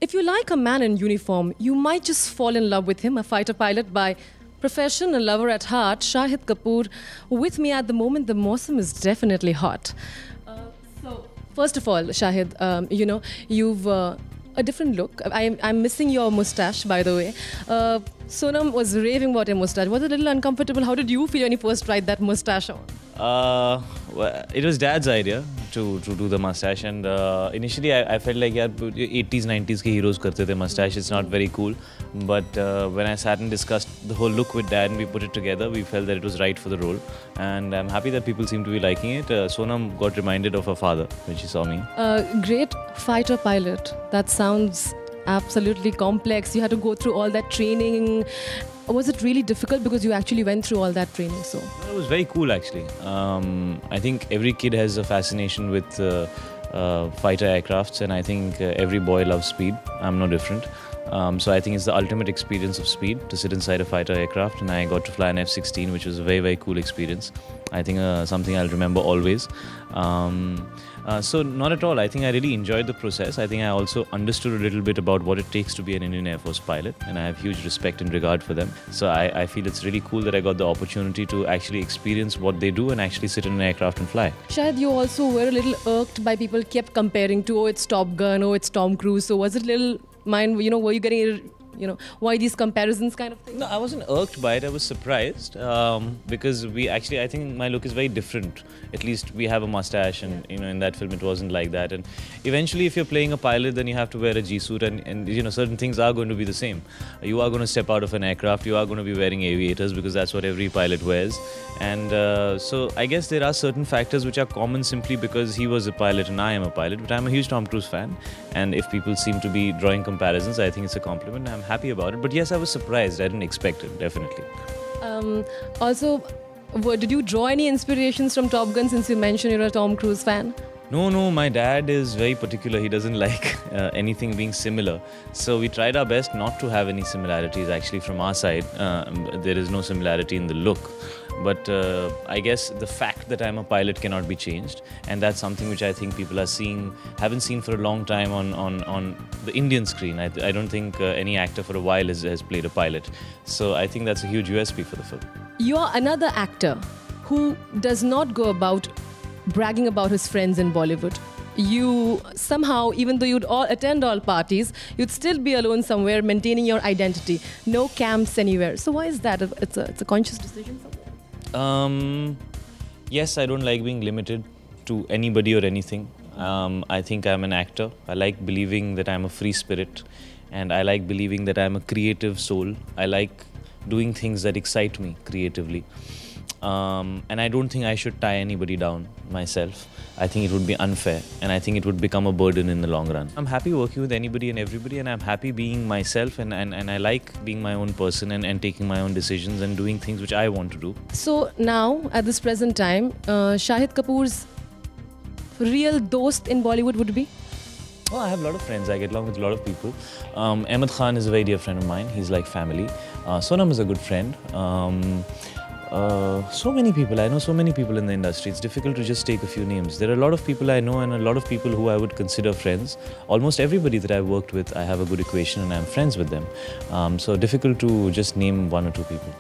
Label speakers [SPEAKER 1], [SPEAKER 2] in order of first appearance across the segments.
[SPEAKER 1] If you like a man in uniform, you might just fall in love with him, a fighter pilot by profession, a lover at heart, Shahid Kapoor. With me at the moment, the Mausam is definitely hot. So, first of all, Shahid, you've a different look. I'm missing your mustache, by the way. Sonam was raving about your mustache. Was it a little uncomfortable? How did you feel when you first tried that mustache on?
[SPEAKER 2] Well, it was Dad's idea to do the mustache, and initially I felt like 80s 90s ke heroes karte the mustache. It's not very cool, but when I sat and discussed the whole look with Dad and we put it together, we felt that it was right for the role, and I'm happy that people seem to be liking it. Sonam got reminded of her father when she saw me.
[SPEAKER 1] Great fighter pilot. That sounds absolutely complex. You had to go through all that training. Was it really difficult because you actually went through all that training? So
[SPEAKER 2] it was very cool, actually. I think every kid has a fascination with fighter aircrafts, and I think every boy loves speed. I'm no different. So I think it's the ultimate experience of speed to sit inside a fighter aircraft, and I got to fly an F-16, which was a very, very cool experience. I think something I'll remember always. So not at all. I think I really enjoyed the process. I think I also understood a little bit about what it takes to be an Indian Air Force pilot, and I have huge respect and regard for them. So I feel it's really cool that I got the opportunity to actually experience what they do and actually sit in an aircraft and fly.
[SPEAKER 1] Shahid, you also were a little irked by people kept comparing to, oh, it's Top Gun, oh, it's Tom Cruise. So was it a little mind, were you getting, why these comparisons kind of thing?
[SPEAKER 2] No, I wasn't irked by it. I was surprised because I think my look is very different. At least we have a mustache, and in that film it wasn't like that. And eventually, if you're playing a pilot, then you have to wear a G-suit, and certain things are going to be the same. You are going to step out of an aircraft. You are going to be wearing aviators because that's what every pilot wears. And so I guess there are certain factors which are common simply because he was a pilot and I am a pilot. But I'm a huge Tom Cruise fan, and if people seem to be drawing comparisons, I think it's a compliment. I'm happy about it. But yes, I was surprised. I didn't expect it, definitely.
[SPEAKER 1] Also, did you draw any inspirations from Top Gun, since you mentioned you're a Tom Cruise fan?
[SPEAKER 2] No, my dad is very particular. He doesn't like anything being similar. So we tried our best not to have any similarities. Actually, from our side, there is no similarity in the look. But I guess the fact that I'm a pilot cannot be changed, and that's something which I think people haven't seen for a long time on the Indian screen. I don't think any actor for a while has played a pilot. So I think that's a huge USP for the film.
[SPEAKER 1] You're another actor who does not go about bragging about his friends in Bollywood. You somehow, even though you'd all attend all parties, you'd still be alone somewhere, maintaining your identity. No camps anywhere. So why is that? It's a conscious decision somewhere?
[SPEAKER 2] Yes, I don't like being limited to anybody or anything. I think I'm an actor. I like believing that I'm a free spirit, and I like believing that I'm a creative soul. I like doing things that excite me creatively. And I don't think I should tie anybody down myself. I think it would be unfair, and I think it would become a burden in the long run. I'm happy working with anybody and everybody, and I'm happy being myself, and I like being my own person and taking my own decisions and doing things which I want to do.
[SPEAKER 1] So now, at this present time, Shahid Kapoor's real dost in Bollywood would be?
[SPEAKER 2] Oh, I have a lot of friends. I get along with a lot of people. Ahmed Khan is a very dear friend of mine. He's like family. Sonam is a good friend. So many people. I know so many people in the industry. It's difficult to just take a few names. There are a lot of people I know and a lot of people who I would consider friends. Almost everybody that I've worked with, I have a good equation and I'm friends with them. So difficult to just name one or two people.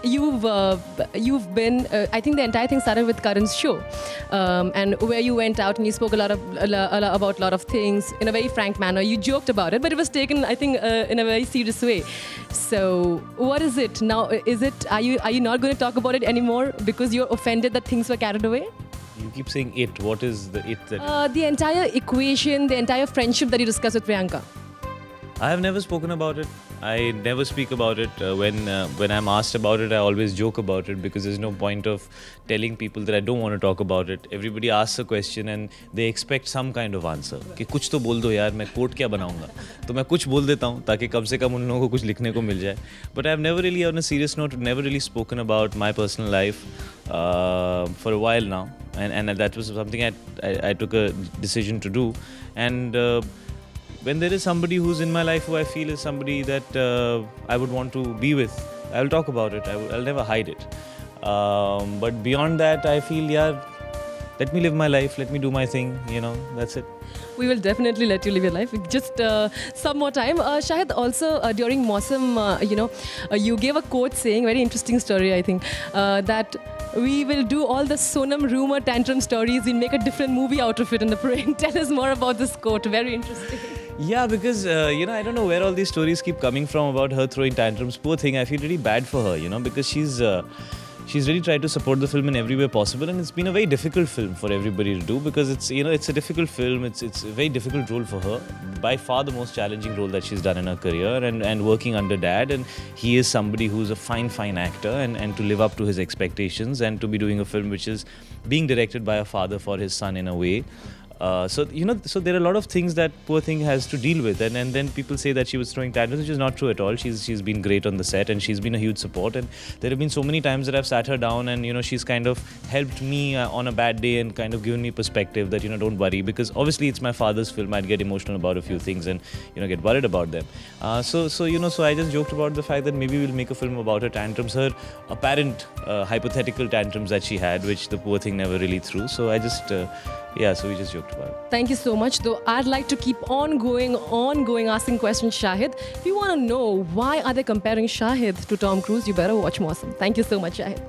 [SPEAKER 1] You've been, I think the entire thing started with Karan's show, and where you went out and you spoke about a lot of things in a very frank manner. You joked about it, but it was taken, I think, in a very serious way. So what is it now? Are you not going to talk about it anymore because you're offended that things were carried away?
[SPEAKER 2] You keep saying it. What is the it that?
[SPEAKER 1] The entire equation, the entire friendship that you discussed with Priyanka.
[SPEAKER 2] I have never spoken about it. I never speak about it. When I'm asked about it, I always joke about it because there's no point of telling people that I don't want to talk about it. Everybody asks a question and they expect some kind of answer. कि कुछ तो बोल दो यार, मैं coat क्या बनाऊंगा? तो मैं कुछ बोल देता हूँ ताकि कम से कम उन लोगों को कुछ लिखने को मिल जाए. But I've never really, on a serious note, never really spoken about my personal life for a while now, and that was something I took a decision to do. And when there is somebody who's in my life who I feel is somebody that I would want to be with, I'll talk about it. I'll never hide it. But beyond that, I feel, yeah, let me live my life, let me do my thing, that's it.
[SPEAKER 1] We will definitely let you live your life. Just some more time. Shahid, also during Mausam, you gave a quote saying, very interesting story, I think, that we will do all the Sonam rumor tantrum stories. We'll make a different movie out of it in the parade. Tell us more about this quote. Very interesting.
[SPEAKER 2] Yeah, because, I don't know where all these stories keep coming from about her throwing tantrums. Poor thing, I feel really bad for her, because she's really tried to support the film in every way possible, and it's been a very difficult film for everybody to do, because it's a difficult film. It's a very difficult role for her, by far the most challenging role that she's done in her career, and working under dad, and he is somebody who's a fine actor, and to live up to his expectations, and to be doing a film which is being directed by a father for his son in a way. So there are a lot of things that poor thing has to deal with, and then people say that she was throwing tantrums, which is not true at all. She's been great on the set, and she's been a huge support, and there have been so many times that I've sat her down, and she's kind of helped me on a bad day, and kind of given me perspective that don't worry, because obviously it's my father's film. I'd get emotional about a few things and get worried about them. So I just joked about the fact that maybe we'll make a film about her tantrums, her apparent hypothetical tantrums that she had, which the poor thing never really threw. So I just so we just joked about it.
[SPEAKER 1] Thank you so much. Though I'd like to keep on going, asking questions, Shahid. If you want to know why are they comparing Shahid to Tom Cruise, you better watch Mausam. Thank you so much, Shahid.